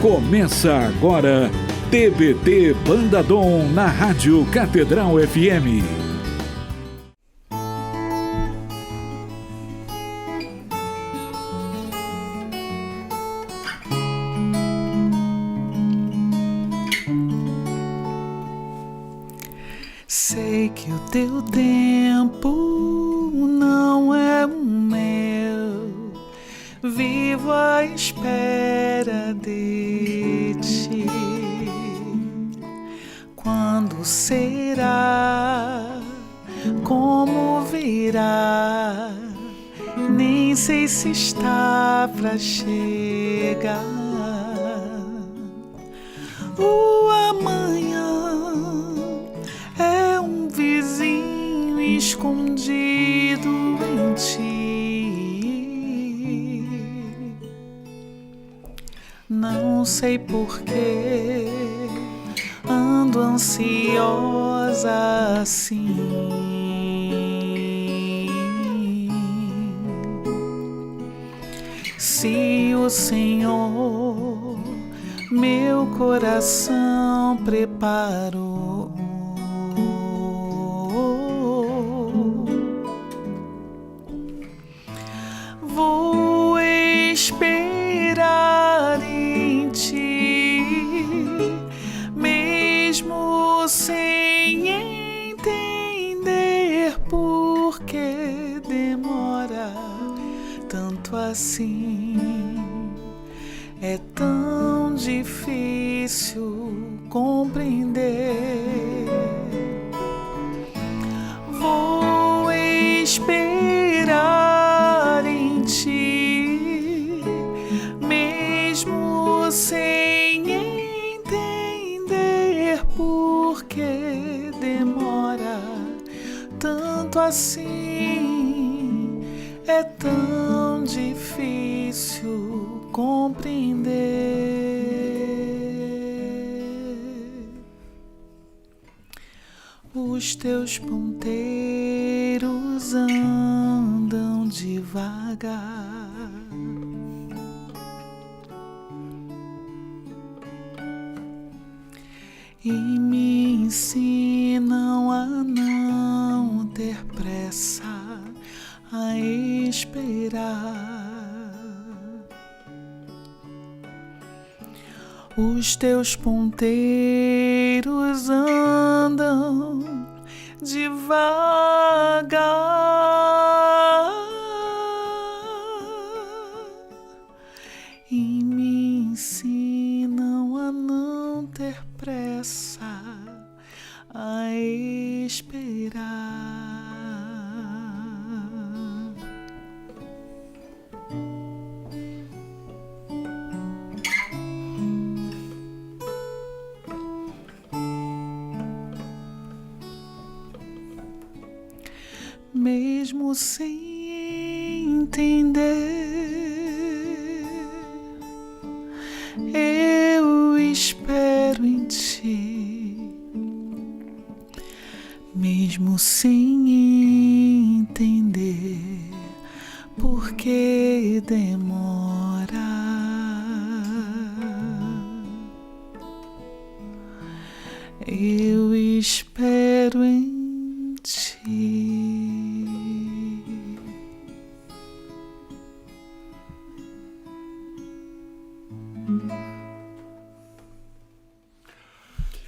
Começa agora, TBT Banda Dom na Rádio Catedral FM. Sei que o teu tempo não é o meu, vivo à espera de ti. Quando será? Como virá? Nem sei se está pra chegar. O amanhã é um vizinho escondido em ti. Não sei porquê ando ansiosa assim. Se o Senhor meu coração preparou, vou esperar em ti, mesmo sem entender por que demora tanto assim. É tão difícil compreender. Vou esperar em ti, mesmo sem entender por que demora tanto assim. É tão difícil compreender. Os teus ponteiros andam devagar, e me ensinam a não ter pressa, a esperar. Os teus ponteiros andam devagar e me ensinam a não ter pressa, a esperar. Mesmo sem entender, eu espero em ti. Mesmo sem entender por que demora, eu espero em ti.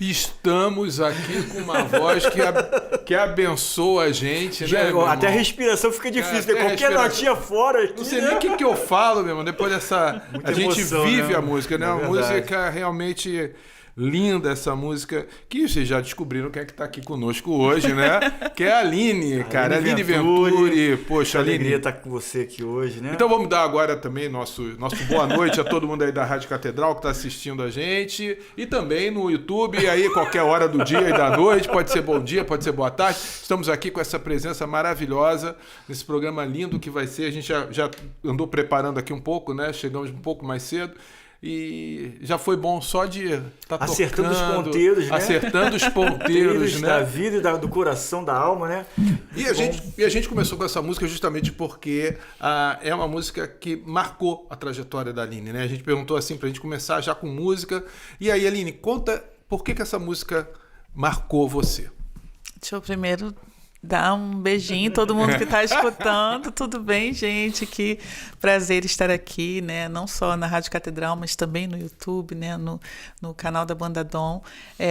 Estamos aqui com uma voz que abençoa a gente, né? Até a respiração fica difícil, né? Qualquer notinha fora aqui. Não sei nem o que eu falo, meu irmão. Depois dessa. Muita a gente emoção, vive, né? A música, né? É Uma verdade. música realmente linda, essa música. Que vocês já descobriram quem é que tá aqui conosco hoje, né? Que é a Aline, cara. Aline Venturi. Poxa, Aline. Alegria estar com você aqui hoje, né? Então vamos dar agora também nosso boa noite a todo mundo aí da Rádio Catedral que está assistindo a gente, e também no YouTube, e aí qualquer hora do dia e da noite, pode ser bom dia, pode ser boa tarde. Estamos aqui com essa presença maravilhosa nesse programa lindo que vai ser. A gente já andou preparando aqui um pouco, né? Chegamos um pouco mais cedo. e já foi bom só de estar Acertando tocando, os ponteiros, né? acertando os ponteiros, né? Da vida e do coração, da alma, né? E a gente começou com essa música justamente porque é uma música que marcou a trajetória da Aline, né? A gente perguntou assim pra gente começar já com música. E aí, Aline, conta por que essa música marcou você. Deixa eu primeiro dar um beijinho em todo mundo que está escutando. Tudo bem, gente? Que prazer estar aqui, né? Não só na Rádio Catedral, mas também no YouTube, né? No canal da Banda Dom.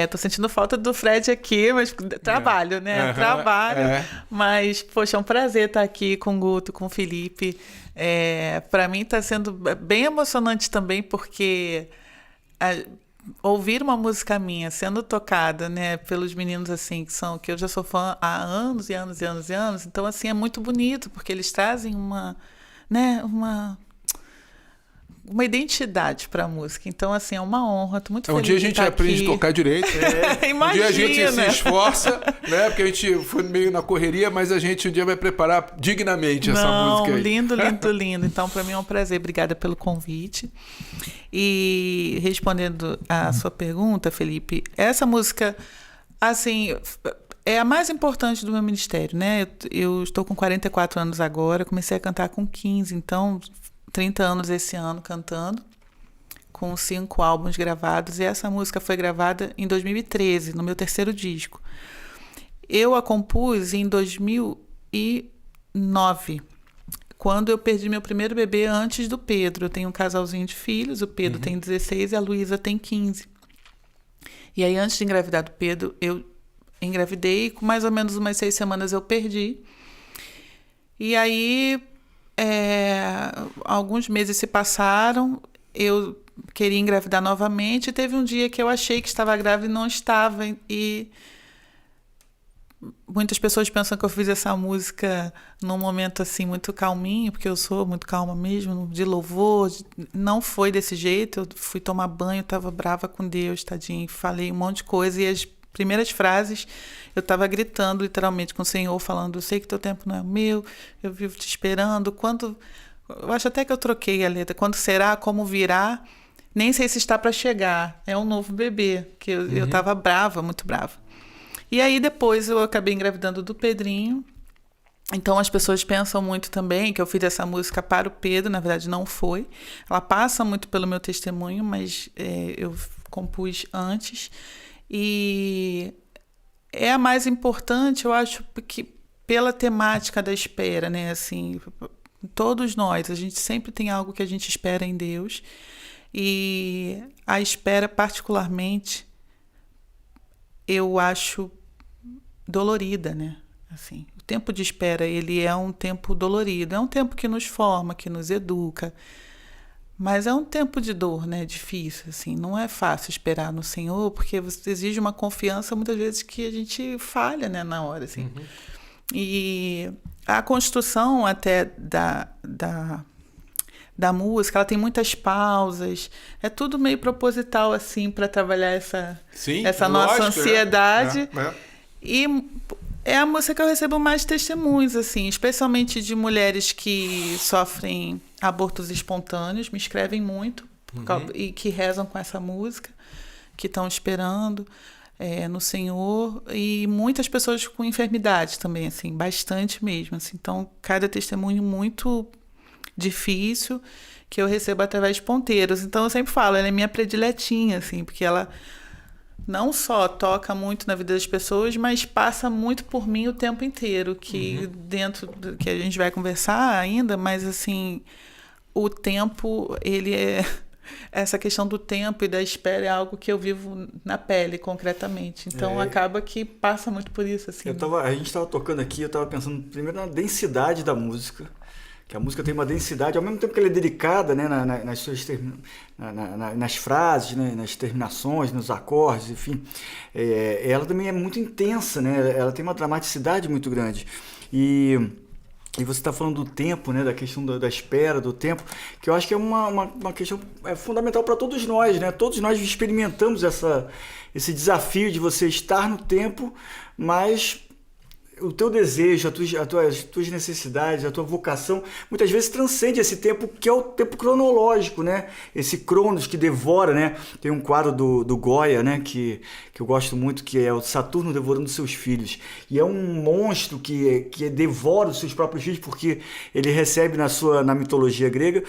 Tô sentindo falta do Fred aqui, mas trabalho, né? Trabalho. Mas, poxa, é um prazer estar aqui com o Guto, com o Felipe. Para mim está sendo bem emocionante também, porque ouvir uma música minha sendo tocada, né, pelos meninos assim que eu já sou fã há anos e anos e anos e anos, então assim é muito bonito porque eles trazem uma identidade para a música. Então assim é uma honra, estou muito feliz. Um dia a gente aprende a tocar direito. Imagina. Um dia a gente se esforça, né, porque a gente foi meio na correria, mas a gente um dia vai preparar dignamente essa música aí. Lindo, lindo, lindo. Então para mim é um prazer. Obrigada pelo convite. E respondendo à sua pergunta, Felipe, essa música, assim, é a mais importante do meu ministério, né? Eu estou com 44 anos agora, comecei a cantar com 15, então 30 anos esse ano cantando, com 5 álbuns gravados, e essa música foi gravada em 2013, no meu terceiro disco. Eu a compus em 2009, quando eu perdi meu primeiro bebê antes do Pedro. Eu tenho um casalzinho de filhos, o Pedro tem 16 e a Luísa tem 15. E aí, antes de engravidar do Pedro, eu engravidei, com mais ou menos umas 6 semanas eu perdi. E aí, alguns meses se passaram, eu queria engravidar novamente, e teve um dia que eu achei que estava grávida e não estava, e muitas pessoas pensam que eu fiz essa música num momento assim muito calminho, porque eu sou muito calma mesmo, de louvor. Não foi desse jeito. Eu fui tomar banho, estava brava com Deus, tadinho, falei um monte de coisa, e as primeiras frases eu estava gritando literalmente com o Senhor, falando: eu sei que teu tempo não é o meu, eu vivo te esperando. Eu acho até que eu troquei a letra. Quando será, como virá, nem sei se está para chegar, é um novo bebê, que eu estava brava, muito brava. E aí depois eu acabei engravidando do Pedrinho. Então as pessoas pensam muito também que eu fiz essa música para o Pedro. Na verdade não foi. Ela passa muito pelo meu testemunho, mas eu compus antes. E é a mais importante, eu acho, que pela temática da espera, né? Assim, todos nós, a gente sempre tem algo que a gente espera em Deus. E a espera, particularmente, eu acho dolorida, né? Assim, o tempo de espera, ele é um tempo dolorido, é um tempo que nos forma, que nos educa, mas é um tempo de dor, né? Difícil, assim, não é fácil esperar no Senhor, porque você exige uma confiança, muitas vezes, que a gente falha, né, na hora, assim. E a construção até da música, ela tem muitas pausas, é tudo meio proposital, assim, para trabalhar essa nossa ansiedade. E é a música que eu recebo mais testemunhos, assim, especialmente de mulheres que sofrem abortos espontâneos, me escrevem muito, e que rezam com essa música, que estão esperando no Senhor, e muitas pessoas com enfermidades também, assim, bastante mesmo, assim. Então, cada testemunho muito difícil que eu recebo através de ponteiros. Então, eu sempre falo, ela é minha prediletinha, assim, porque ela não só toca muito na vida das pessoas, mas passa muito por mim o tempo inteiro, que dentro do que a gente vai conversar ainda, mas assim, o tempo, ele é... Essa questão do tempo e da espera é algo que eu vivo na pele, concretamente. Então, acaba que passa muito por isso, assim. A gente estava tocando aqui, eu estava pensando primeiro na densidade da música, que a música tem uma densidade, ao mesmo tempo que ela é delicada, né, nas frases, né, nas terminações, nos acordes, enfim, ela também é muito intensa, né, ela tem uma dramaticidade muito grande. E você está falando do tempo, né, da questão da espera, do tempo, que eu acho que é uma questão fundamental para todos nós, né? Todos nós experimentamos esse desafio de você estar no tempo, mas o teu desejo, as tuas necessidades, a tua vocação, muitas vezes transcende esse tempo que é o tempo cronológico, né? Esse Cronos que devora, né? Tem um quadro do Goya, né? Que eu gosto muito, que é o Saturno devorando seus filhos. E é um monstro que devora os seus próprios filhos, porque ele recebe na mitologia grega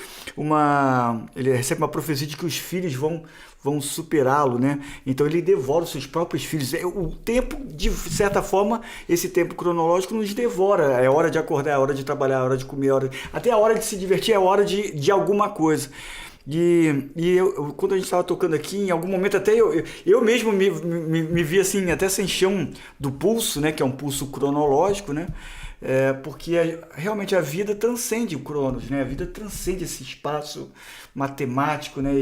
ele recebe uma profecia de que os filhos vão superá-lo, né? Então ele devora os seus próprios filhos. O tempo, de certa forma, esse tempo cronológico nos devora. É hora de acordar, é hora de trabalhar, é hora de comer, até a hora de se divertir, é hora de alguma coisa. E quando a gente estava tocando aqui, em algum momento até eu mesmo me vi assim, até sem chão do pulso, né? Que é um pulso cronológico, né? Porque realmente a vida transcende o Cronos, né? A vida transcende esse espaço matemático, né?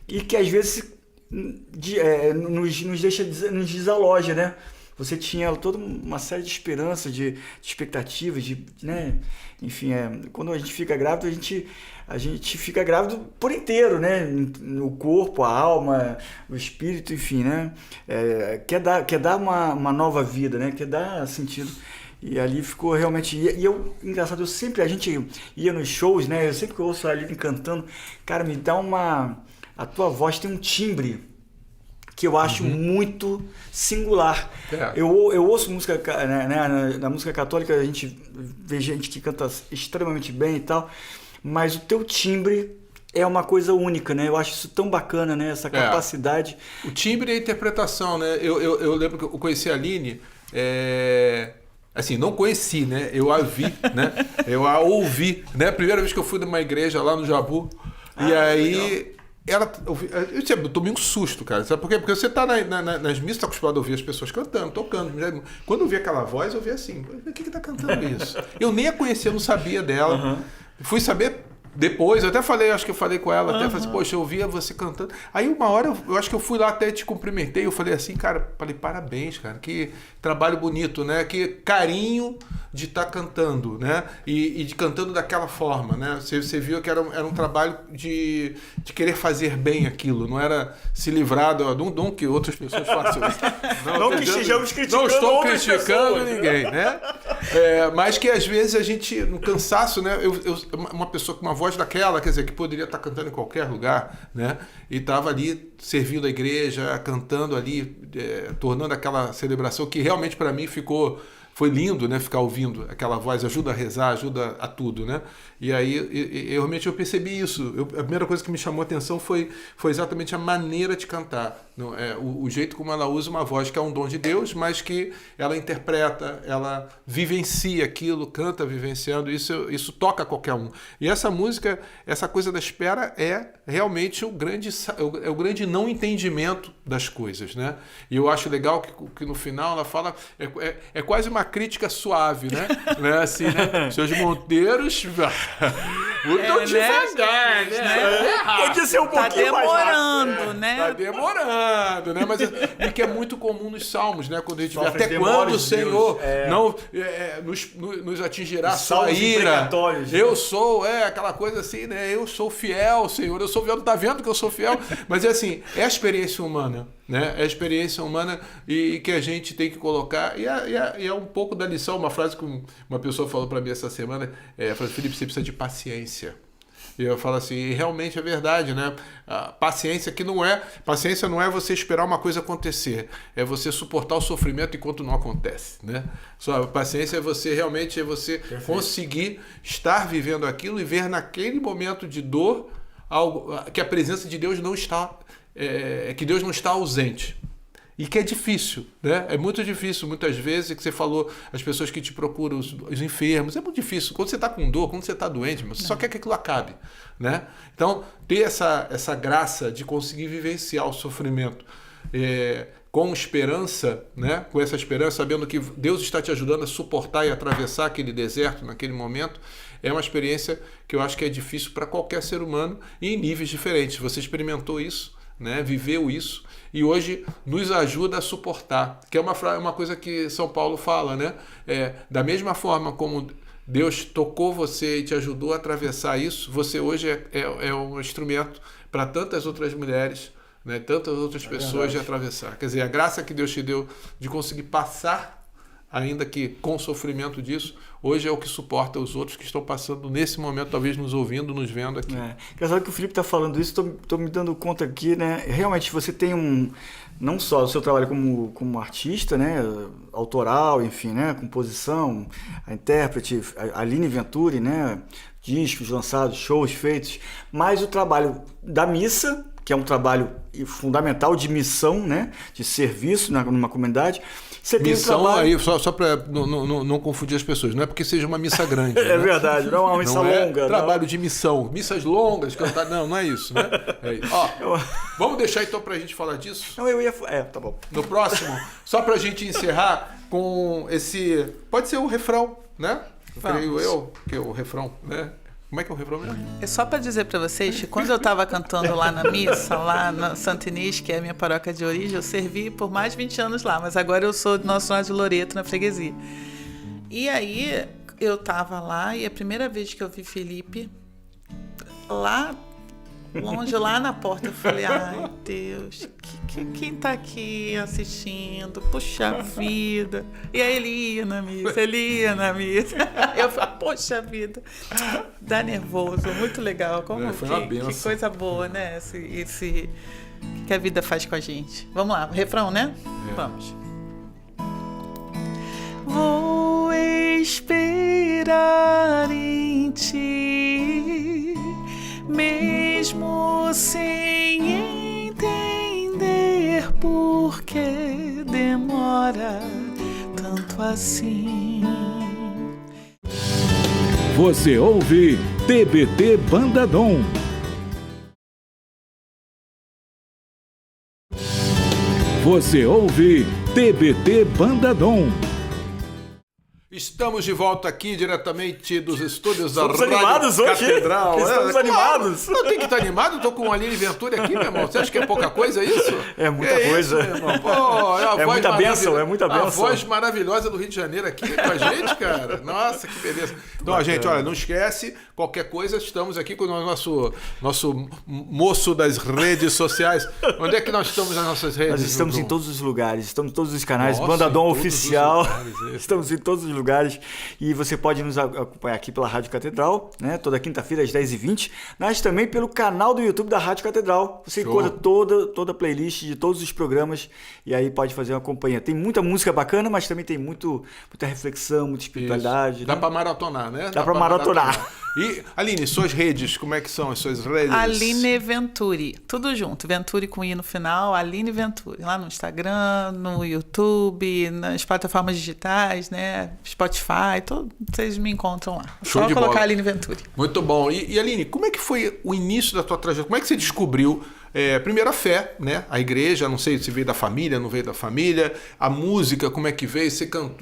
E que às vezes nos deixa, nos desaloja, né? Você tinha toda uma série de esperanças, de expectativas, né? Enfim, quando a gente fica grávido, a gente fica grávido por inteiro, né? O corpo, a alma, o espírito, enfim, né? Quer dar uma nova vida, né? Quer dar sentido. E ali ficou realmente... engraçado, a gente ia nos shows, né? Eu sempre que eu ouço a Aline cantando, cara, me dá a tua voz tem um timbre que eu acho muito singular. Eu ouço música, né, na música católica, a gente vê gente que canta extremamente bem e tal, mas o teu timbre é uma coisa única, né? Eu acho isso tão bacana, né? Essa capacidade. O timbre e a interpretação, né? Eu lembro que eu conheci a Aline... Assim, não conheci, né? Eu a vi, né? Eu a ouvi, né? A primeira vez que eu fui numa igreja lá no Jabu. E aí... Eu tomei um susto, cara. Sabe por quê? Porque você tá nas missas, tá acostumado a ouvir as pessoas cantando, tocando. Quando eu vi aquela voz, eu vi assim, o que tá cantando isso? Eu nem a conhecia, eu não sabia dela. Fui saber depois, eu até falei, acho que eu falei com ela, até falei assim, poxa, eu ouvia você cantando. Aí uma hora, eu acho que eu fui lá até te cumprimentei, eu falei assim, cara, parabéns, cara, que trabalho bonito, né? Que carinho de estar cantando, né? E de cantando daquela forma, né? Você viu que era um trabalho de querer fazer bem aquilo, não era se livrar do que outras pessoas façam. Não que estejamos criticando. Não estou criticando ninguém, né? Mas que às vezes a gente, no cansaço, né? Uma pessoa com uma voz daquela, quer dizer, que poderia estar cantando em qualquer lugar, né? E estava ali servindo a igreja, cantando ali, tornando aquela celebração que realmente para mim foi lindo, né? Ficar ouvindo aquela voz, ajuda a rezar, ajuda a tudo, né? E aí, realmente eu percebi isso. A primeira coisa que me chamou a atenção foi exatamente a maneira de cantar. O jeito como ela usa uma voz que é um dom de Deus, mas que ela interpreta, ela vivencia aquilo, canta vivenciando, isso toca qualquer um. E essa música, essa coisa da espera é realmente o grande não entendimento das coisas, né? E eu acho legal que no final ela fala, é quase uma crítica suave, né? Assim, né? Seus monteiros... muito devagar, né? Podia ser um pouquinho mais demorando, né? Tá demorando, né? Mas e que é muito comum nos salmos, né? Quando a gente vê até quando o Senhor não nos atingirá sua ira. Eu sou, aquela coisa assim, né? Eu sou fiel, Senhor. Eu sou fiel, não tá vendo que eu sou fiel? Mas assim, é a experiência humana, né? É a experiência humana e que a gente tem que colocar. E é um pouco da lição, uma frase que uma pessoa falou para mim essa semana, falou, Felipe, você precisa de paciência. E eu falo assim, e realmente é verdade, né? A paciência paciência não é você esperar uma coisa acontecer, é você suportar o sofrimento enquanto não acontece, né? Só a paciência é você conseguir estar vivendo aquilo e ver naquele momento de dor algo que a presença de Deus não está, que Deus não está ausente. E que é difícil, né? É muito difícil, muitas vezes, que você falou, as pessoas que te procuram, os enfermos, é muito difícil. Quando você está com dor, quando você está doente, você só quer que aquilo acabe, né? Então, ter essa graça de conseguir vivenciar o sofrimento com esperança, né? Com essa esperança, sabendo que Deus está te ajudando a suportar e atravessar aquele deserto naquele momento, é uma experiência que eu acho que é difícil para qualquer ser humano e em níveis diferentes. Você experimentou isso, né? Viveu isso, e hoje nos ajuda a suportar, que é uma coisa que São Paulo fala, né? Da mesma forma como Deus tocou você e te ajudou a atravessar isso, você hoje é um instrumento para tantas outras mulheres, né? Tantas outras pessoas de atravessar. Quer dizer, a graça que Deus te deu de conseguir passar ainda que com sofrimento disso, hoje é o que suporta os outros que estão passando nesse momento, talvez nos ouvindo, nos vendo aqui. Engraçado que o Felipe está falando isso, estou me dando conta aqui, né? Realmente você tem não só o seu trabalho como artista, né? Autoral, enfim, né? Composição, a intérprete, a Aline Venturi, né? Discos lançados, shows feitos, mas o trabalho da missa, que é um trabalho fundamental de missão, né? De serviço numa comunidade. Você missão tem um trabalho... aí, só para não confundir as pessoas, não é porque seja uma missa grande. É verdade, não é uma missa longa. Trabalho de missão, missas longas, cantar, não é isso, né? É isso. Ó, vamos deixar então pra gente falar disso? Não, eu ia... tá bom. No próximo, só pra gente encerrar com esse... Pode ser o refrão, né? Creio eu, que é o refrão, né? Como é que é o refrão mesmo? É só para dizer para vocês que quando eu estava cantando lá na missa, lá na Santa Inês, que é a minha paróquia de origem, eu servi por mais de 20 anos lá, mas agora eu sou de Nossa Senhora de Loreto, na freguesia. E aí eu estava lá e a primeira vez que eu vi Felipe, lá longe, lá na porta, eu falei, ai Deus, quem tá aqui assistindo? Puxa vida. E aí ele ia na missa. Eu falei, poxa vida, dá nervoso, muito legal. Foi uma benção. Que coisa boa, né? Esse que a vida faz com a gente. Vamos lá, refrão, né? Vamos. Vou esperar em ti, mesmo sem entender por que demora tanto assim. Você ouve TBT Banda Dom. Você ouve TBT Banda Dom. Estamos de volta aqui diretamente dos estúdios da Rádio animados hoje. Catedral. Estamos animados. Não tem que estar animado, estou com o Aline Venturi aqui, meu irmão. Você acha que é pouca coisa isso? É muita coisa. Isso, meu irmão? Pô, é muita bênção, é muita bênção. A voz maravilhosa do Rio de Janeiro aqui com a gente, cara. Nossa, que beleza. Então, a gente, olha, não esquece, qualquer coisa, estamos aqui com o nosso moço das redes sociais. Onde é que nós estamos nas nossas redes? Nós estamos em todos os lugares, estamos em todos os canais, Nossa, Banda Dom em todos Oficial, os lugares, estamos em todos os lugares e você pode nos acompanhar aqui pela Rádio Catedral, né? Toda quinta-feira às 10h20, mas também pelo canal do YouTube da Rádio Catedral. Você encontra toda a playlist de todos os programas e aí pode fazer uma companhia. Tem muita música bacana, mas também tem muita reflexão, muita espiritualidade. Isso. Dá né? para maratonar, né? Dá para maratonar. E, Aline, suas redes, como é que são as suas redes? Aline Venturi, tudo junto, Venturi com I no final, Aline Venturi, lá no Instagram, no YouTube, nas plataformas digitais, né, Spotify, vocês me encontram lá. Show Só de colocar bola. Aline Venturi. Muito bom. E Aline, como é que foi o início da tua trajetória? Como é que você descobriu, primeiro a fé, né? A igreja, não sei se veio da família, não veio da família, a música, como é que veio?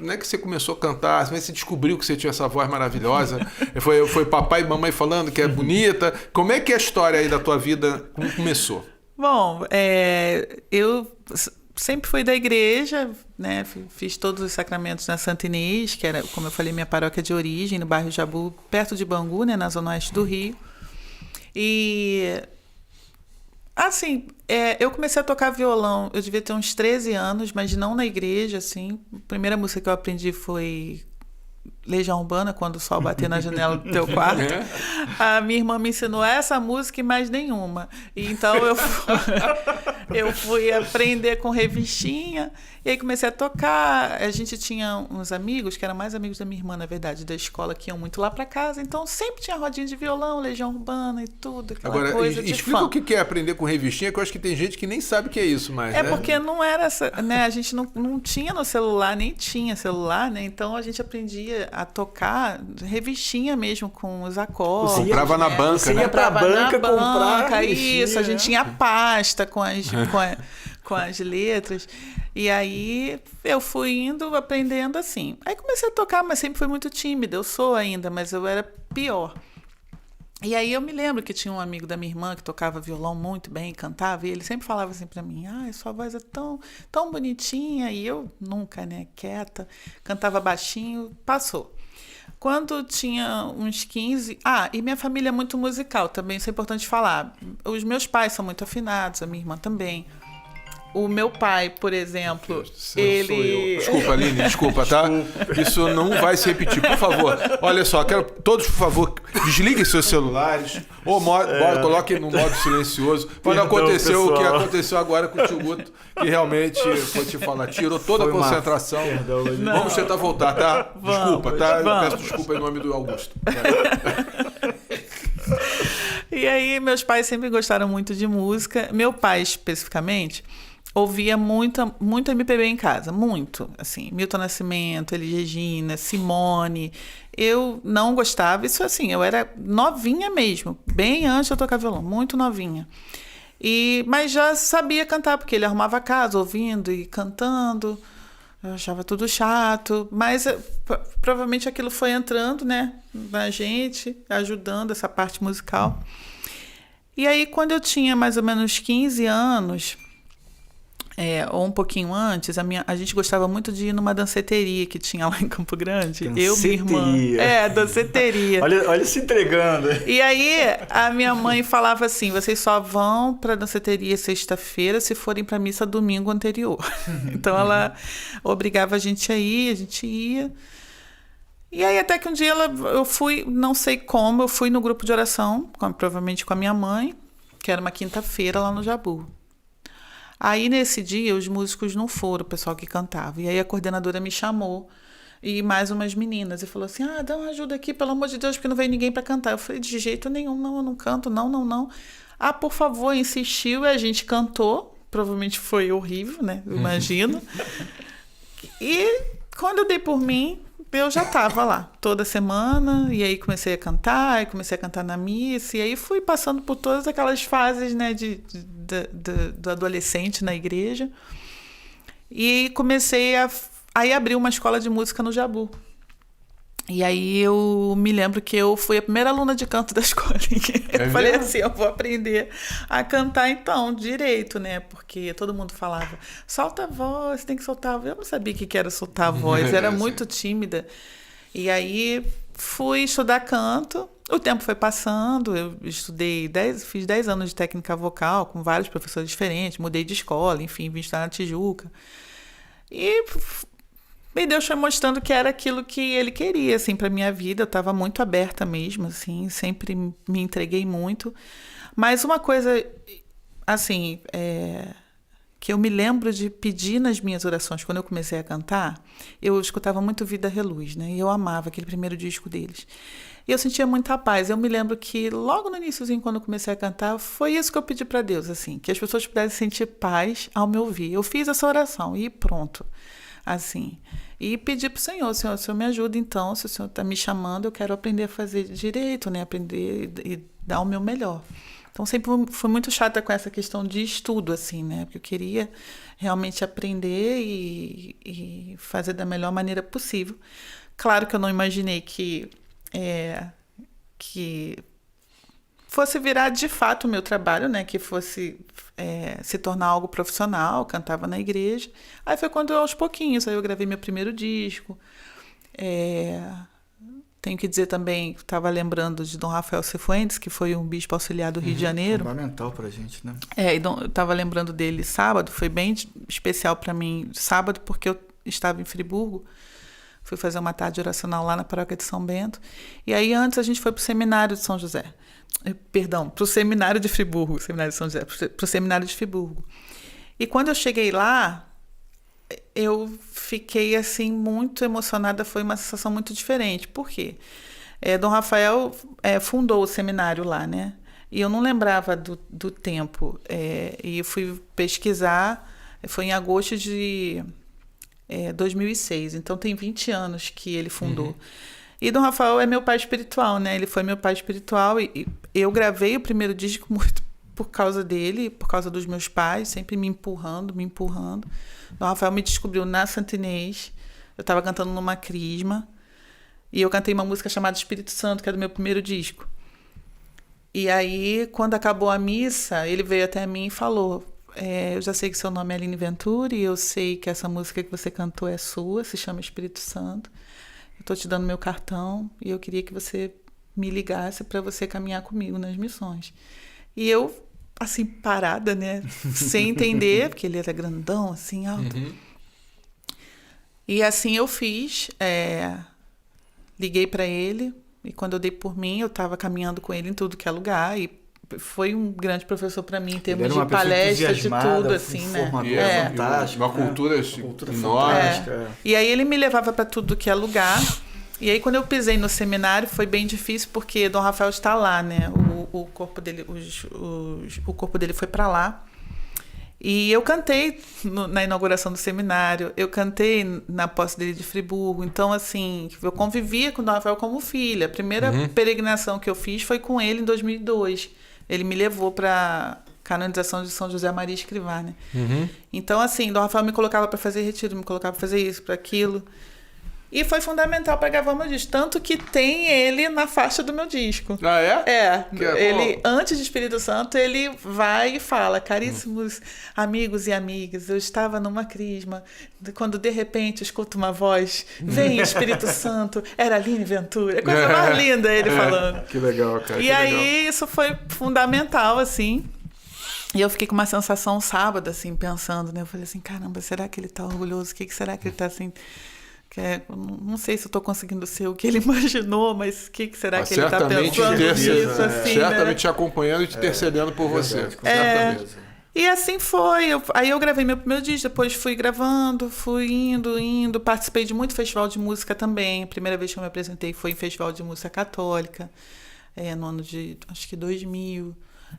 Não é que você começou a cantar, mas você descobriu que você tinha essa voz maravilhosa, foi papai e mamãe falando que é bonita. Como é que é a história aí da tua vida, como começou? Bom, eu sempre fui da igreja, né? Fiz todos os sacramentos na Santa Inês, que era, como eu falei, minha paróquia de origem, no bairro Jabu, perto de Bangu, né? Na zona oeste do Rio. E assim, eu comecei a tocar violão, eu devia ter uns 13 anos, mas não na igreja, assim. A primeira música que eu aprendi foi Legião Urbana, Quando o Sol Bater na Janela do Teu Quarto. A minha irmã me ensinou essa música e mais nenhuma. E então eu fui aprender com revistinha e aí comecei a tocar. A gente tinha uns amigos, que eram mais amigos da minha irmã, na verdade, da escola, que iam muito lá para casa. Então sempre tinha rodinha de violão, Legião Urbana e tudo, aquela Agora, coisa de explica fã. o que é aprender com revistinha, que eu acho que tem gente que nem sabe o que é isso mais, É né? porque não era, né? A gente não tinha no celular, nem tinha celular, né? Então a gente aprendia a tocar revistinha mesmo, com os acordes. Você Comprava na banca, Você né? ia pra banca comprar Isso, a gente né? tinha pasta com as letras. E aí eu fui indo aprendendo assim. Aí comecei a tocar, mas sempre fui muito tímida. Eu sou ainda, mas eu era pior. E aí eu me lembro que tinha um amigo da minha irmã que tocava violão muito bem, cantava, e ele sempre falava assim pra mim, sua voz é tão bonitinha, e eu nunca, né, quieta, cantava baixinho, passou. Quando tinha uns 15... e minha família é muito musical também, isso é importante falar. Os meus pais são muito afinados, a minha irmã também. O meu pai, por exemplo, Sou eu. ele... Desculpa, Aline, desculpa, tá? Isso não vai se repetir, por favor. Olha só, quero todos, por favor, desliguem seus celulares ou coloquem no modo silencioso para não acontecer o que aconteceu agora com o tio Guto, que realmente, vou te falar, tirou toda a concentração. Vamos tentar voltar, tá? Desculpa, tá? Eu peço desculpa em nome do Augusto. E aí, meus pais sempre gostaram muito de música. Meu pai, especificamente, ouvia muito MPB em casa, muito, assim, Milton Nascimento, Elis Regina, Simone. Eu não gostava, isso assim, eu era novinha mesmo, bem antes de eu tocar violão, muito novinha. Mas já sabia cantar, porque ele arrumava a casa ouvindo e cantando. Eu achava tudo chato, mas provavelmente aquilo foi entrando, né, na gente, ajudando essa parte musical. E aí, quando eu tinha mais ou menos 15 anos... ou um pouquinho antes, a gente gostava muito de ir numa danceteria que tinha lá em Campo Grande. Eu, minha irmã. Danceteria. Olha se entregando. E aí, a minha mãe falava assim, vocês só vão pra danceteria sexta-feira se forem pra missa domingo anterior. Então, ela obrigava a gente a ir, a gente ia. E aí, até que um dia eu fui, não sei como, eu fui no grupo de oração, provavelmente com a minha mãe, que era uma quinta-feira lá no Jabu. Aí, nesse dia, os músicos não foram, o pessoal que cantava. E aí, a coordenadora me chamou, e mais umas meninas, e falou assim, dá uma ajuda aqui, pelo amor de Deus, porque não veio ninguém para cantar. Eu falei, de jeito nenhum, não, eu não canto, não. Por favor, insistiu, e a gente cantou. Provavelmente foi horrível, né? Eu imagino. E quando eu dei por mim, eu já estava lá toda semana, e aí comecei a cantar na missa, e aí fui passando por todas aquelas fases, né, do adolescente na igreja, e comecei aí abrir uma escola de música no Jabu. E aí eu me lembro que eu fui a primeira aluna de canto da escola. Eu falei assim, eu vou aprender a cantar então, direito, né? Porque todo mundo falava, solta a voz, tem que soltar a voz. Eu não sabia o que era soltar a voz, era muito tímida. E aí fui estudar canto, o tempo foi passando, eu fiz 10 anos de técnica vocal com vários professores diferentes, mudei de escola, enfim, vim estudar na Tijuca. E Deus foi mostrando que era aquilo que Ele queria, assim, para minha vida. Eu estava muito aberta mesmo, assim, sempre me entreguei muito. Mas uma coisa, assim, que eu me lembro de pedir nas minhas orações, quando eu comecei a cantar, eu escutava muito Vida Reluz, né? E eu amava aquele primeiro disco deles. E eu sentia muita paz. Eu me lembro que logo no iníciozinho, quando eu comecei a cantar, foi isso que eu pedi para Deus, assim, que as pessoas pudessem sentir paz ao me ouvir. Eu fiz essa oração e pronto. Assim, e pedir para o Senhor, Senhor me ajuda então, se o Senhor está me chamando, eu quero aprender a fazer direito, né? Aprender e dar o meu melhor. Então sempre fui muito chata com essa questão de estudo, assim, né? Porque eu queria realmente aprender e fazer da melhor maneira possível. Claro que eu não imaginei que fosse virar de fato o meu trabalho, né? Que fosse se tornar algo profissional, cantava na igreja. Aí foi quando, aos pouquinhos, aí eu gravei meu primeiro disco. Tenho que dizer também, estava lembrando de Dom Rafael Cifuentes, que foi um bispo auxiliar do Rio de Janeiro. Fundamental pra gente, né? Eu estava lembrando dele sábado, foi bem especial para mim sábado, porque eu estava em Friburgo. Fui fazer uma tarde oracional lá na paróquia de São Bento. E aí, antes, a gente foi para o seminário de São José. Perdão, para o seminário de Friburgo. Seminário de São José, para o seminário de Friburgo. E quando eu cheguei lá, eu fiquei, assim, muito emocionada. Foi uma sensação muito diferente. Por quê? Dom Rafael fundou o seminário lá, né? E eu não lembrava do tempo. E eu fui pesquisar. Foi em agosto de 2006, então tem 20 anos que ele fundou. Uhum. E Dom Rafael é meu pai espiritual, né? Ele foi meu pai espiritual e eu gravei o primeiro disco muito por causa dele, por causa dos meus pais, sempre me empurrando. Dom Rafael me descobriu na Santa Inês, eu estava cantando numa crisma e eu cantei uma música chamada Espírito Santo, que é do meu primeiro disco. E aí, quando acabou a missa, ele veio até mim e falou: eu já sei que seu nome é Aline Venturi e eu sei que essa música que você cantou é sua, se chama Espírito Santo. Eu estou te dando meu cartão e eu queria que você me ligasse para você caminhar comigo nas missões. E eu assim, parada, né? Sem entender, porque ele era grandão, assim, alto. E assim eu fiz, liguei para ele, e quando eu dei por mim, eu estava caminhando com ele em tudo que é lugar, e foi um grande professor para mim, em termos de palestra, de tudo, assim, né? Fantástico. Uma cultura fantástica. E aí ele me levava para tudo que é lugar. E aí quando eu pisei no seminário foi bem difícil, porque Dom Rafael está lá, né? O corpo dele, o corpo dele foi para lá. E eu cantei na inauguração do seminário, eu cantei na posse dele de Friburgo. Então, assim, eu convivia com o Dom Rafael como filha. A primeira peregrinação que eu fiz foi com ele em 2002. Ele me levou para canonização de São José Maria Escrivá, né? Então, assim, Dom Rafael me colocava para fazer retiro, me colocava para fazer isso, para aquilo. E foi fundamental para gravar o meu disco. Tanto que tem ele na faixa do meu disco. Ah, é? Ele, antes de Espírito Santo, ele vai e fala: caríssimos amigos e amigas, eu estava numa crisma, quando de repente escuto uma voz, vem Espírito Santo, era Aline Ventura. É coisa mais linda ele falando. Que legal, cara. E aí, isso foi fundamental, assim. E eu fiquei com uma sensação sábado, assim, pensando, né? Eu falei assim, caramba, será que ele tá orgulhoso? O que será que ele tá, assim... não sei se eu estou conseguindo ser o que ele imaginou, mas o que será que ele está pensando nisso? Assim, certamente te acompanhando e te intercedendo por você. Certamente. E assim foi. Aí eu gravei meu primeiro disco, depois fui gravando, fui indo. Participei de muito festival de música também. A primeira vez que eu me apresentei foi em festival de música católica, no ano de, acho que 2000.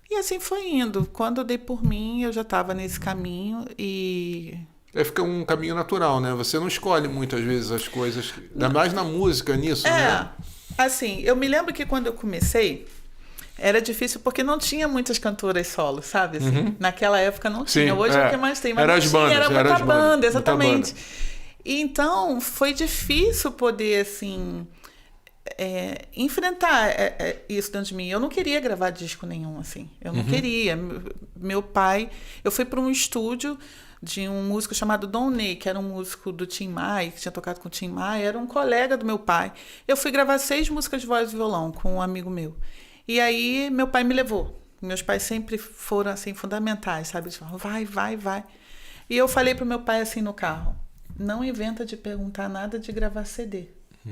E assim foi indo. Quando eu dei por mim, eu já estava nesse caminho e... Fica um caminho natural, né? Você não escolhe muitas vezes as coisas, ainda mais na música, nisso, né? Assim, eu me lembro que quando eu comecei, era difícil porque não tinha muitas cantoras solos, sabe? Assim, naquela época não tinha. Hoje é o que mais tem, mas era não as tinha, bandas, era muita banda, exatamente. Muita banda. E então, foi difícil poder, assim... enfrentar isso dentro de mim. Eu não queria gravar disco nenhum, assim. Eu não queria. Meu pai... Eu fui para um estúdio de um músico chamado Dom Ney, que era um músico do Tim Maia, que tinha tocado com o Tim Maia, era um colega do meu pai. Eu fui gravar 6 músicas de voz e violão com um amigo meu. E aí, meu pai me levou. Meus pais sempre foram, assim, fundamentais, sabe? Eles falavam, vai. E eu falei pro meu pai, assim, no carro, não inventa de perguntar nada de gravar CD.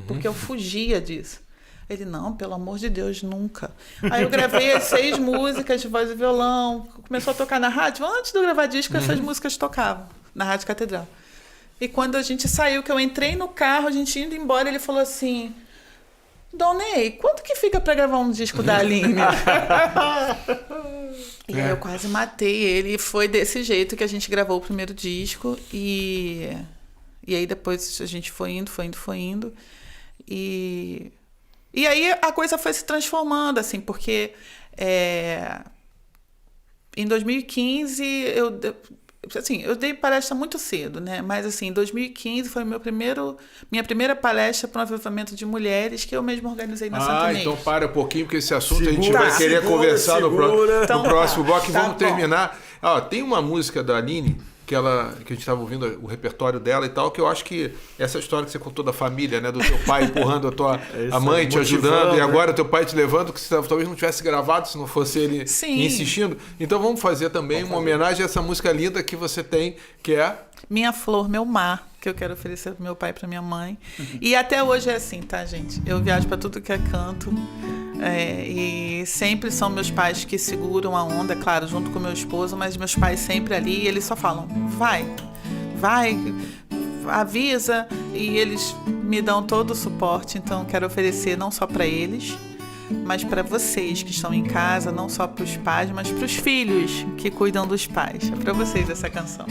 Porque eu fugia disso. Ele, não, pelo amor de Deus, nunca. Aí eu gravei as 6 músicas de voz e violão. Começou a tocar na rádio. Antes de eu gravar disco, essas músicas tocavam na Rádio Catedral. E quando a gente saiu, que eu entrei no carro, a gente indo embora, ele falou assim, Dom Ney, quanto que fica pra gravar um disco da Aline? E aí eu quase matei ele. E foi desse jeito que a gente gravou o primeiro disco. E aí depois a gente foi indo. E aí a coisa foi se transformando, assim, porque em 2015 eu dei palestra muito cedo, né? Mas assim, em 2015 foi minha primeira palestra para um avivamento de mulheres que eu mesma organizei na Santo Inês. Então para um pouquinho, porque esse assunto a gente vai querer conversar no próximo bloco e vamos terminar. Tem uma música da Aline que a gente estava ouvindo o repertório dela e tal, que eu acho que essa história que você contou da família, né, do teu pai empurrando a mãe te ajudando, e agora teu pai te levando, que você talvez não tivesse gravado se não fosse ele insistindo. Então vamos fazer também uma homenagem a essa música linda que você tem, que é... Minha Flor, Meu Mar, que eu quero oferecer pro meu pai e pra minha mãe. E até hoje é assim, tá, gente? Eu viajo para tudo que é canto. E sempre são meus pais que seguram a onda, claro, junto com meu esposo, mas meus pais sempre ali, e eles só falam, vai, avisa, e eles me dão todo o suporte. Então quero oferecer não só para eles, mas para vocês que estão em casa, não só para os pais, mas para os filhos que cuidam dos pais. É para vocês essa canção.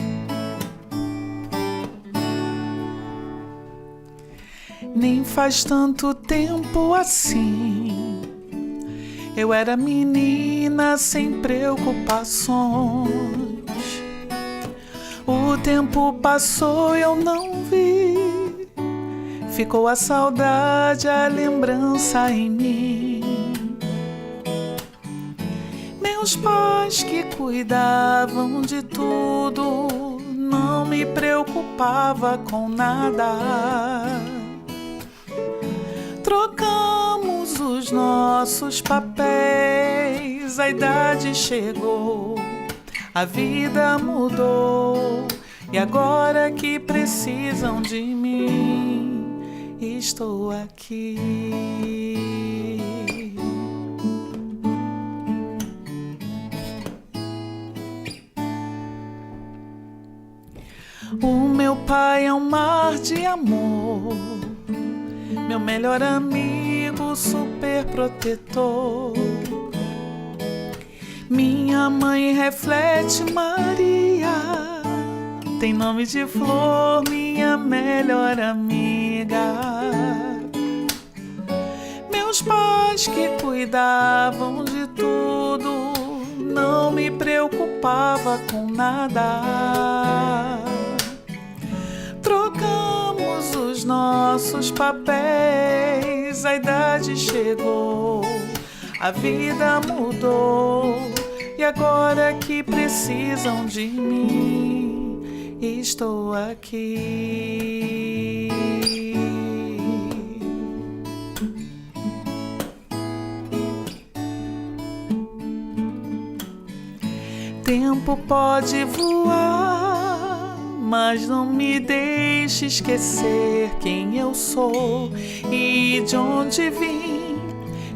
Nem faz tanto tempo assim, eu era menina sem preocupações. O tempo passou e eu não vi, ficou a saudade, a lembrança em mim. Meus pais que cuidavam de tudo, não me preocupava com nada. Trocamos o os nossos papéis, a idade chegou, a vida mudou, e agora que precisam de mim, estou aqui. O meu pai é um mar de amor, meu melhor amigo, super protetor. Minha mãe reflete Maria, tem nome de flor, minha melhor amiga. Meus pais que cuidavam de tudo, não me preocupava com nada. Trocamos os nossos papéis, a idade chegou, a vida mudou, e agora que precisam de mim, estou aqui. Tempo pode voar, mas não me deixe esquecer quem eu sou e de onde vim.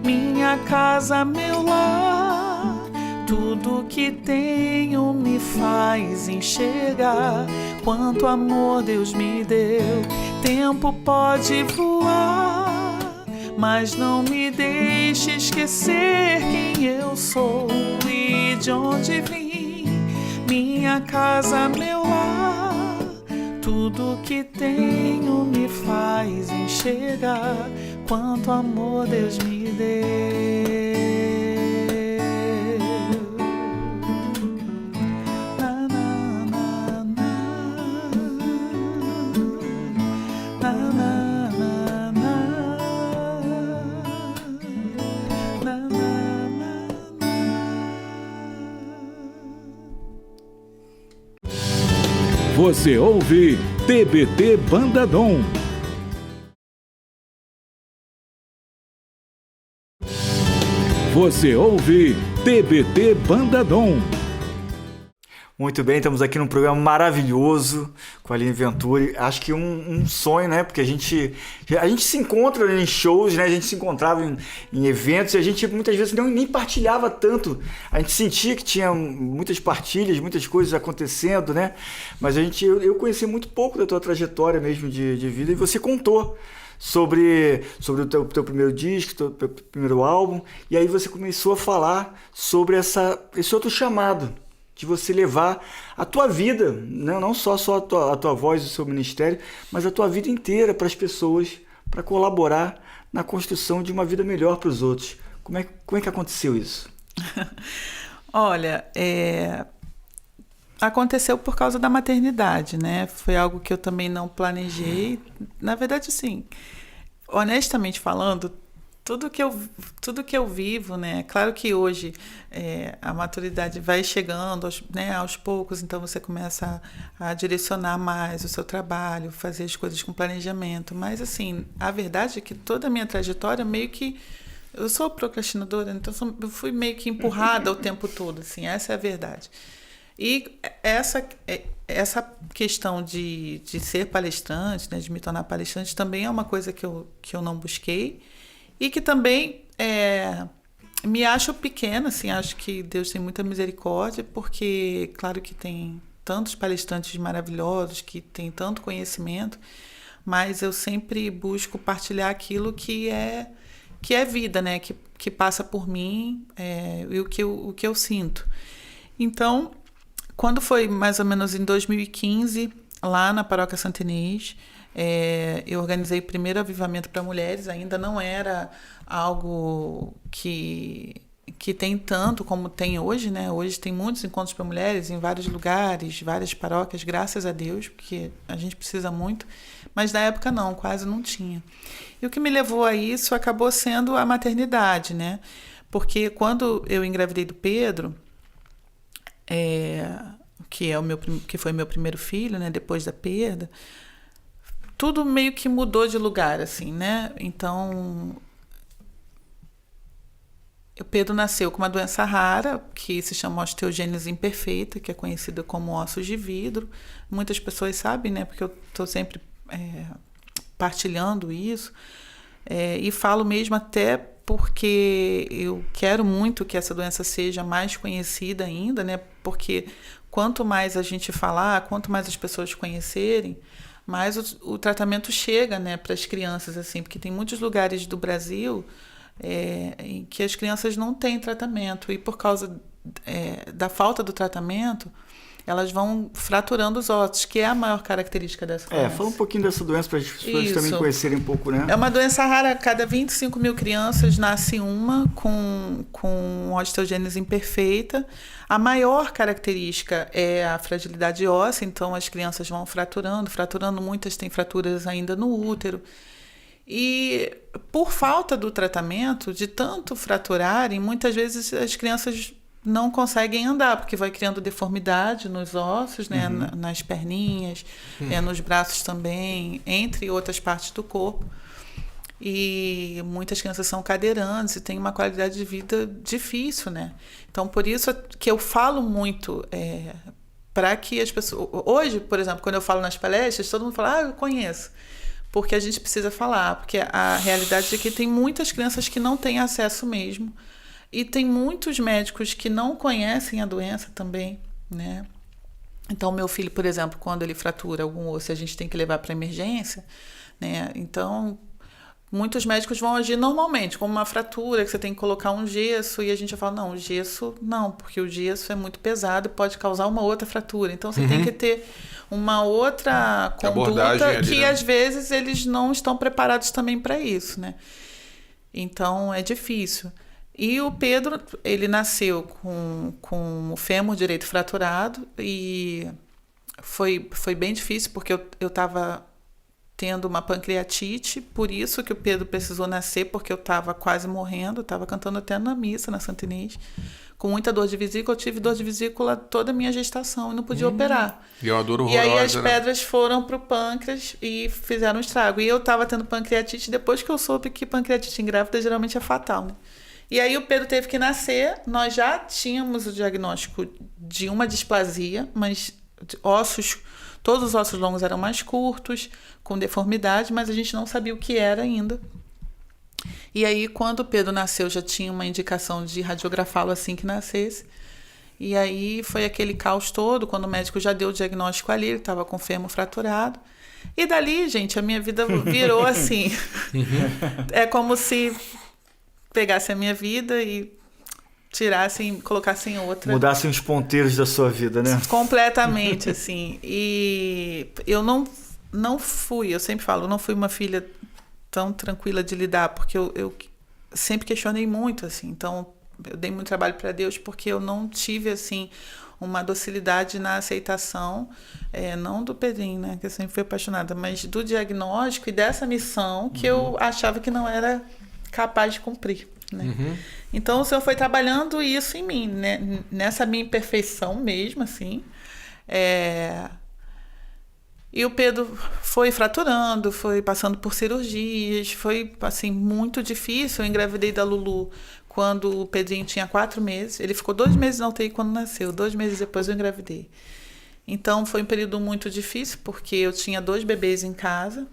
Minha casa, meu lar, tudo que tenho me faz enxergar quanto amor Deus me deu. Tempo pode voar, mas não me deixe esquecer quem eu sou e de onde vim. Minha casa, meu lar, tudo que tenho me faz enxergar quanto amor Deus me deu. Na, na, na, na, na, na, na, na, na, na. Você ouve TBT Bandadom. Você ouve TBT Bandadom. Muito bem, estamos aqui num programa maravilhoso com a Aline Venturi. Acho que um sonho, né? Porque a gente se encontra em shows, né? A gente se encontrava em eventos e a gente muitas vezes nem partilhava tanto. A gente sentia que tinha muitas partilhas, muitas coisas acontecendo, né? Mas eu conheci muito pouco da tua trajetória mesmo de vida, e você contou sobre o teu primeiro disco, teu primeiro álbum, e aí você começou a falar sobre esse outro chamado de você levar a tua vida, não só a tua voz, o seu ministério, mas a tua vida inteira para as pessoas, para colaborar na construção de uma vida melhor para os outros. Como é que aconteceu isso? Olha, aconteceu por causa da maternidade, né? Foi algo que eu também não planejei. Na verdade, assim, honestamente falando, tudo que eu vivo, né? Claro que hoje a maturidade vai chegando aos poucos, então você começa a direcionar mais o seu trabalho, fazer as coisas com planejamento. Mas, assim, a verdade é que toda a minha trajetória meio que... Eu sou procrastinadora, então eu fui meio que empurrada o tempo todo, assim, essa é a verdade. E essa questão de ser palestrante, né, de me tornar palestrante, também é uma coisa que eu não busquei. E que também me acho pequena, assim, acho que Deus tem muita misericórdia, porque, claro que tem tantos palestrantes maravilhosos, que têm tanto conhecimento, mas eu sempre busco partilhar aquilo que é vida, né? Que passa por mim, e o que eu sinto. Então, quando foi mais ou menos em 2015, lá na Paróquia Santa Inês, eu organizei o primeiro avivamento para mulheres. Ainda não era algo que tem tanto como tem hoje, né? Hoje tem muitos encontros para mulheres em vários lugares, várias paróquias, graças a Deus, porque a gente precisa muito, mas na época não, quase não tinha. E o que me levou a isso acabou sendo a maternidade, né? Porque quando eu engravidei do Pedro, que foi meu primeiro filho, né? Depois da perda, tudo meio que mudou de lugar, assim, né? Então, o Pedro nasceu com uma doença rara, que se chama osteogênese imperfeita, que é conhecida como ossos de vidro. Muitas pessoas sabem, né? Porque eu estou sempre partilhando isso. E falo mesmo até porque eu quero muito que essa doença seja mais conhecida ainda, né? Porque quanto mais a gente falar, quanto mais as pessoas conhecerem, mais o tratamento chega, né, para as crianças, assim, porque tem muitos lugares do Brasil em que as crianças não têm tratamento e por causa da falta do tratamento, elas vão fraturando os ossos, que é a maior característica dessa doença. Fala um pouquinho dessa doença para as pessoas também conhecerem um pouco, né? É uma doença rara, a cada 25 mil crianças nasce uma com osteogênese imperfeita. A maior característica é a fragilidade óssea, então as crianças vão fraturando, muitas têm fraturas ainda no útero. E por falta do tratamento, de tanto fraturarem, muitas vezes as crianças não conseguem andar, porque vai criando deformidade nos ossos, né? Nas perninhas, nos braços também, entre outras partes do corpo. E muitas crianças são cadeirantes e têm uma qualidade de vida difícil, né? Então, por isso que eu falo muito para que as pessoas... Hoje, por exemplo, quando eu falo nas palestras, todo mundo fala, eu conheço. Porque a gente precisa falar, porque a realidade é que tem muitas crianças que não têm acesso mesmo. E tem muitos médicos que não conhecem a doença também, né? Então, meu filho, por exemplo, quando ele fratura algum osso, a gente tem que levar para emergência, né? Então, muitos médicos vão agir normalmente, como uma fratura, que você tem que colocar um gesso, e a gente fala, não, o gesso não, porque o gesso é muito pesado e pode causar uma outra fratura. Então, você tem que ter uma outra conduta que, né? Às vezes, eles não estão preparados também para isso, né? Então, é difícil. E o Pedro, ele nasceu com o fêmur direito fraturado e foi bem difícil porque eu estava tendo uma pancreatite, por isso que o Pedro precisou nascer, porque eu estava quase morrendo, estava cantando até na missa, na Santa Inês, com muita dor de vesícula. Eu tive dor de vesícula toda a minha gestação e não podia operar. E é uma dor horrorosa, e aí as pedras foram pro pâncreas e fizeram estrago. E eu estava tendo pancreatite depois que eu soube que pancreatite em grávida geralmente é fatal, né? E aí o Pedro teve que nascer, nós já tínhamos o diagnóstico de uma displasia, mas todos os ossos longos eram mais curtos, com deformidade, mas a gente não sabia o que era ainda. E aí, quando o Pedro nasceu, já tinha uma indicação de radiografá-lo assim que nascesse. E aí foi aquele caos todo, quando o médico já deu o diagnóstico ali, ele estava com o fêmur fraturado. E dali, gente, a minha vida virou assim. É como se pegassem a minha vida e tirassem, colocassem outra. Mudassem os ponteiros da sua vida, né? Completamente, assim. E eu não fui, eu sempre falo, eu não fui uma filha tão tranquila de lidar, porque eu sempre questionei muito, assim. Então, eu dei muito trabalho para Deus, porque eu não tive, assim, uma docilidade na aceitação, não do Pedrinho, né, que eu sempre fui apaixonada, mas do diagnóstico e dessa missão que eu achava que não era capaz de cumprir, né? Então o Senhor foi trabalhando isso em mim, né? Nessa minha imperfeição mesmo, assim. E o Pedro foi fraturando, foi passando por cirurgias, foi assim muito difícil. Eu engravidei da Lulu quando o Pedrinho tinha 4 meses. Ele ficou 2 meses na UTI quando nasceu. 2 meses depois eu engravidei. Então foi um período muito difícil, porque eu tinha 2 bebês em casa.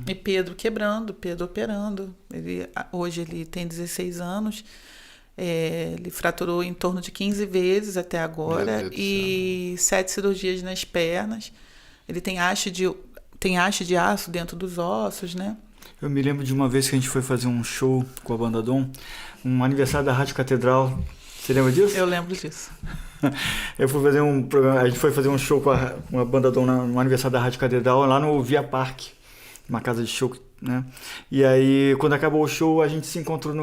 E Pedro quebrando, Pedro operando. Hoje ele tem 16 anos. Ele fraturou em torno de 15 vezes até agora. E 7 cirurgias nas pernas. Ele tem haste de aço dentro dos ossos, né? Eu me lembro de uma vez que a gente foi fazer um show com a Banda Dom, um aniversário da Rádio Catedral. Você lembra disso? Eu lembro disso. Eu fui fazer um programa, a gente foi fazer um show com a Banda Dom no aniversário da Rádio Catedral, lá no Via Parque, uma casa de show, né? E aí, quando acabou o show, a gente se encontrou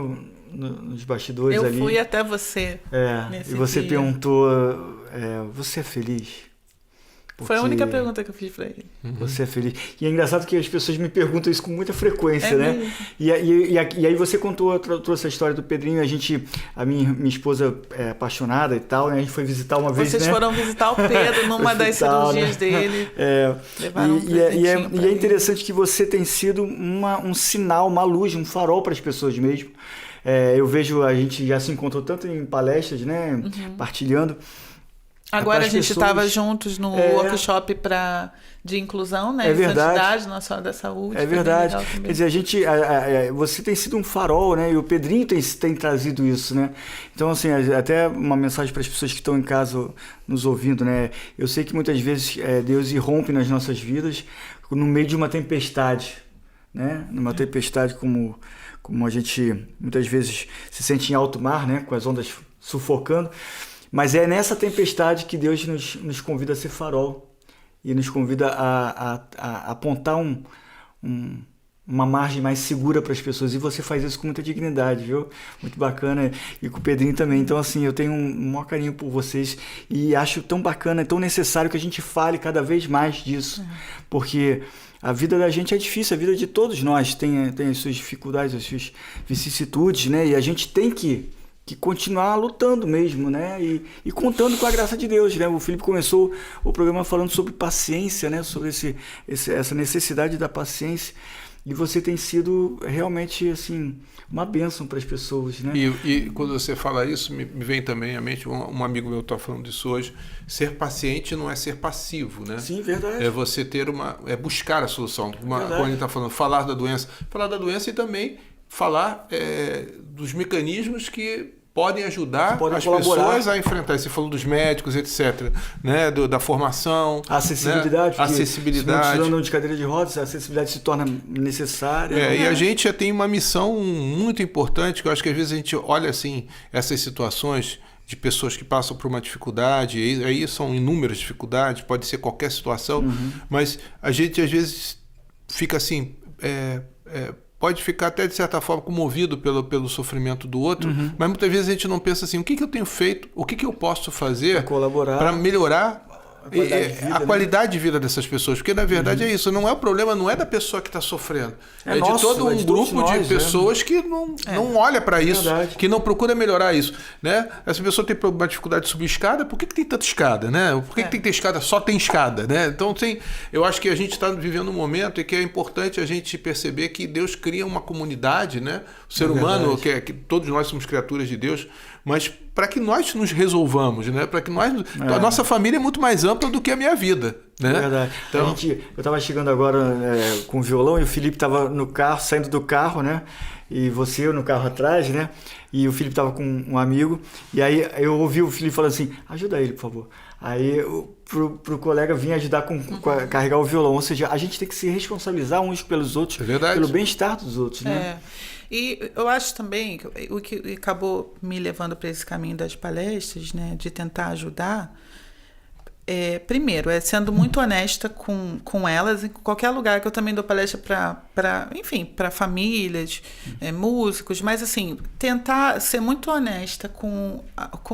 nos bastidores ali. Eu fui até você. E você dia perguntou, você é feliz? Porque foi a única pergunta que eu fiz pra ele. Você é feliz? E é engraçado que as pessoas me perguntam isso com muita frequência, né? E aí você trouxe a história do Pedrinho, a minha esposa é apaixonada e tal, né? A gente foi visitar uma vez, Vocês foram visitar o Pedro numa das cirurgias dele. Levaram é interessante que você tem sido um sinal, uma luz, um farol para as pessoas mesmo. Eu vejo, a gente já se encontrou tanto em palestras, né? Partilhando. Agora a gente pessoas... estava juntos no workshop de inclusão, né? É verdade. Santidade, não só da saúde. É verdade. Quer dizer, você tem sido um farol, né? E o Pedrinho tem trazido isso, né? Então, assim, até uma mensagem para as pessoas que estão em casa nos ouvindo, né? Eu sei que muitas vezes Deus irrompe nas nossas vidas no meio de uma tempestade, né? Numa tempestade como a gente muitas vezes se sente em alto mar, né? Com as ondas sufocando. Mas é nessa tempestade que Deus nos convida a ser farol e nos convida a apontar uma margem mais segura para as pessoas. E você faz isso com muita dignidade, viu? Muito bacana. E com o Pedrinho também. Então, assim, eu tenho um maior carinho por vocês e acho tão bacana, tão necessário que a gente fale cada vez mais disso. Porque a vida da gente é difícil, a vida de todos nós tem as suas dificuldades, as suas vicissitudes, né? E a gente tem que continuar lutando mesmo, né? E contando com a graça de Deus, né? O Felipe começou o programa falando sobre paciência, né? Sobre essa necessidade da paciência. E você tem sido realmente, assim, uma bênção para as pessoas, né? E quando você fala isso, me vem também à mente, um amigo meu está falando disso hoje, ser paciente não é ser passivo, né? Sim, verdade. É você ter buscar a solução. Quando a gente está falando, falar da doença e também falar dos mecanismos que podem ajudar as pessoas a enfrentar. Você falou dos médicos, etc., né? Da formação. A acessibilidade. Né? Acessibilidade. Se não andam de cadeira de rodas, a acessibilidade se torna necessária. E a gente já tem uma missão muito importante, que eu acho que às vezes a gente olha assim, essas situações de pessoas que passam por uma dificuldade, e aí são inúmeras dificuldades, pode ser qualquer situação, mas a gente às vezes fica assim... pode ficar até, de certa forma, comovido pelo sofrimento do outro, mas muitas vezes a gente não pensa assim, o que eu tenho feito, o que eu posso fazer para melhorar a qualidade de vida dessas pessoas, porque na verdade é isso, o problema não é da pessoa que está sofrendo, é de todo um grupo de pessoas que não olha para isso, que não procura melhorar isso, né? Essa pessoa tem uma dificuldade de subir escada, por que tem tanta escada, né? Por que tem que ter escada? Só tem escada, né? Então eu acho que a gente está vivendo um momento em que é importante a gente perceber que Deus cria uma comunidade, né? O ser humano, que todos nós somos criaturas de Deus, mas para que nós nos resolvamos, né? Para que a nossa família é muito mais ampla do que a minha vida, né? É verdade. Então, eu estava chegando agora com o violão e o Felipe estava no carro, saindo do carro, né? E você no carro atrás, né? E o Felipe estava com um amigo e aí eu ouvi o Felipe falando assim, ajuda ele, por favor. Aí pro colega vir ajudar a carregar o violão, ou seja, a gente tem que se responsabilizar uns pelos outros, pelo bem-estar dos outros, né? E eu acho também que o que acabou me levando para esse caminho das palestras, né, de tentar ajudar, primeiro, sendo muito honesta com elas, em qualquer lugar que eu também dou palestra para famílias, músicos, mas assim, tentar ser muito honesta com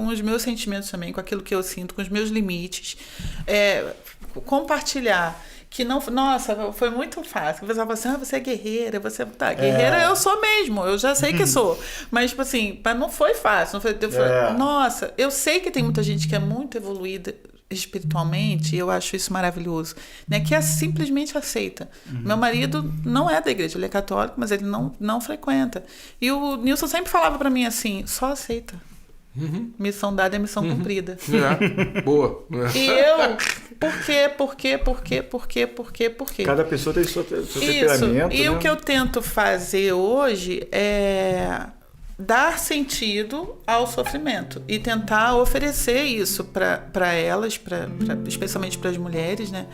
os meus sentimentos também, com aquilo que eu sinto, com os meus limites, compartilhar. Que não, nossa, foi muito fácil. O pessoal fala assim, você é guerreira, guerreira eu sou mesmo, eu já sei que sou. Mas, tipo assim, não foi fácil. Não foi, nossa, eu sei que tem muita gente que é muito evoluída espiritualmente, e eu acho isso maravilhoso, né? Que simplesmente aceita. Meu marido não é da igreja, ele é católico, mas ele não frequenta. E o Nilson sempre falava para mim assim, só aceita. Missão dada é missão cumprida. Boa. E eu, por quê? Cada pessoa tem seu temperamento. E o que eu tento fazer hoje é dar sentido ao sofrimento e tentar oferecer isso para elas, especialmente para as mulheres, né?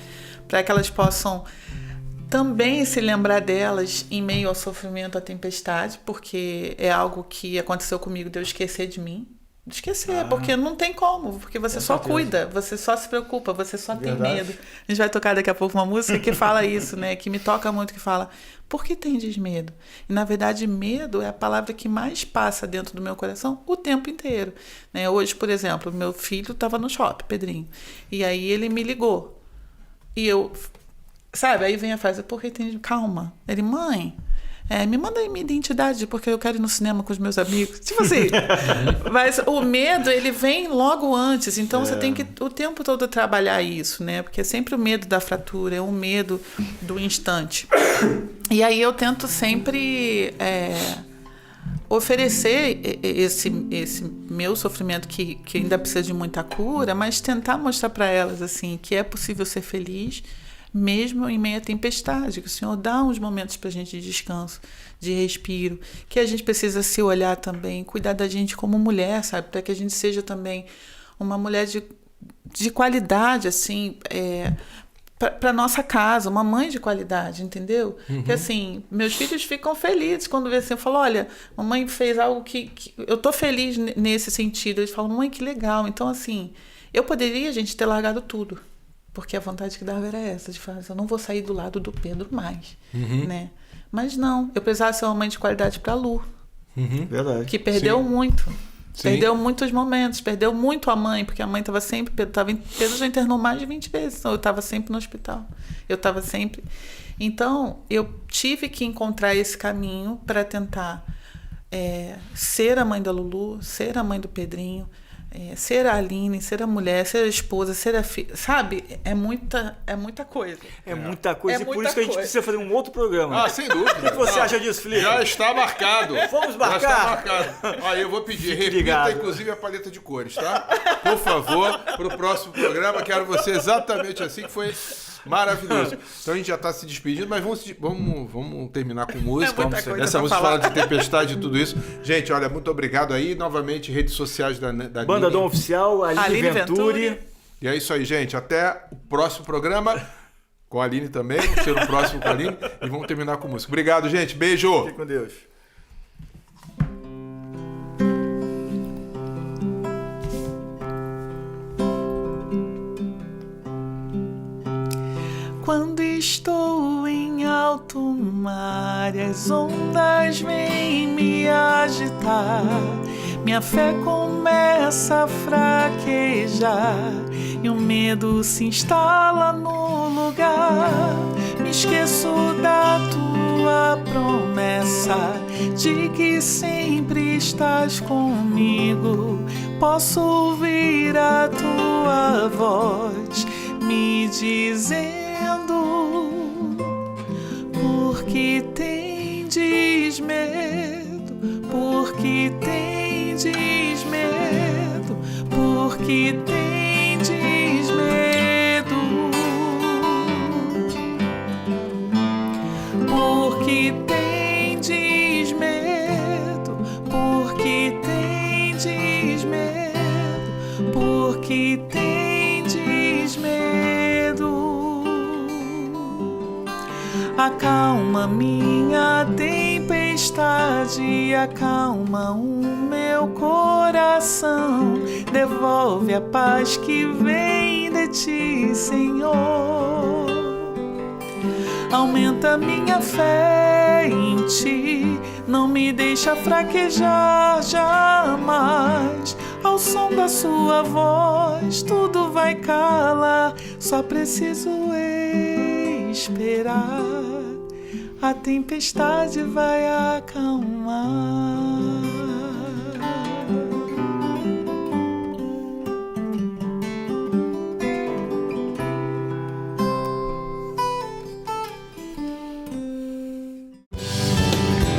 Para que elas possam também se lembrar delas em meio ao sofrimento, à tempestade, porque é algo que aconteceu comigo de eu esquecer de mim. Porque não tem como, porque você só cuida, você só se preocupa, você só tem medo. A gente vai tocar daqui a pouco uma música que fala isso, né? Que me toca muito, que fala, por que tendes medo? E na verdade, medo é a palavra que mais passa dentro do meu coração o tempo inteiro, né? Hoje, por exemplo, meu filho estava no shopping, Pedrinho, e aí ele me ligou. E eu, sabe, aí vem a frase, por que tendes... Calma. Ele, mãe... me manda aí minha identidade, porque eu quero ir no cinema com os meus amigos. Tipo assim. Mas o medo, ele vem logo antes. Então, você tem que o tempo todo trabalhar isso, né? Porque é sempre o medo da fratura, é o medo do instante. E aí eu tento sempre oferecer esse meu sofrimento que ainda precisa de muita cura, mas tentar mostrar para elas assim que é possível ser feliz mesmo em meio à tempestade, que o Senhor dá uns momentos para a gente de descanso, de respiro, que a gente precisa se olhar também, cuidar da gente como mulher, sabe, para que a gente seja também uma mulher de qualidade, assim, para nossa casa, uma mãe de qualidade, entendeu? Que assim, meus filhos ficam felizes quando vê assim, eu falo, olha, mamãe fez algo que eu tô feliz nesse sentido. Eles falam, mãe, que legal. Então, assim, eu poderia, gente, ter largado tudo, porque a vontade que dava era essa, de falar, eu não vou sair do lado do Pedro mais, né? Mas não, eu precisava ser uma mãe de qualidade para a Lu, Verdade. que perdeu muito. Sim. Perdeu muitos momentos, perdeu muito a mãe, porque a mãe estava sempre... Pedro já internou mais de 20 vezes, então eu estava sempre no hospital. Eu estava sempre... Então, eu tive que encontrar esse caminho para tentar ser a mãe da Lulu, ser a mãe do Pedrinho, ser a Aline, ser a mulher, ser a esposa, ser a filha, sabe? É muita coisa. É muita coisa, É e por muita isso que a gente coisa. precisa fazer um outro programa. Ah, sem dúvida. O que você acha disso, Felipe? Já está marcado. Vamos Já está marcar? marcado. Olha, eu vou pedir, repita ligado. inclusive a paleta de cores, tá? Por favor, para o próximo programa, quero você exatamente assim, que foi maravilhoso. Então a gente já está se despedindo, mas vamos terminar com música. muita coisa Essa pra música falar. fala de tempestade e tudo isso. Gente, olha, muito obrigado aí. Novamente, redes sociais da Banda Aline. Dom Oficial, Aline Aline Venturi. Venturi. E é isso aí, gente. Até o próximo programa. Com a Aline também. Vamos ser o próximo com a Aline. E vamos terminar com música. Obrigado, gente. Beijo. Fique com Deus. Quando estou em alto mar, as ondas vêm me agitar. Minha fé começa a fraquejar e o medo se instala no lugar. Me esqueço da tua promessa de que sempre estás comigo. Posso ouvir a tua voz me dizendo: por que tendes medo? Por que tendes medo? Por que tendes medo? Por que tendes medo? Por que tendes medo? Por que tendes medo? Acalma minha tempestade, acalma o meu coração, devolve a paz que vem de ti, Senhor. Aumenta minha fé em ti, não me deixa fraquejar jamais. Ao som da sua voz, tudo vai calar, só preciso esperar. A tempestade vai acalmar.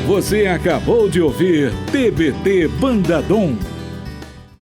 Você acabou de ouvir TBT Banda Dom.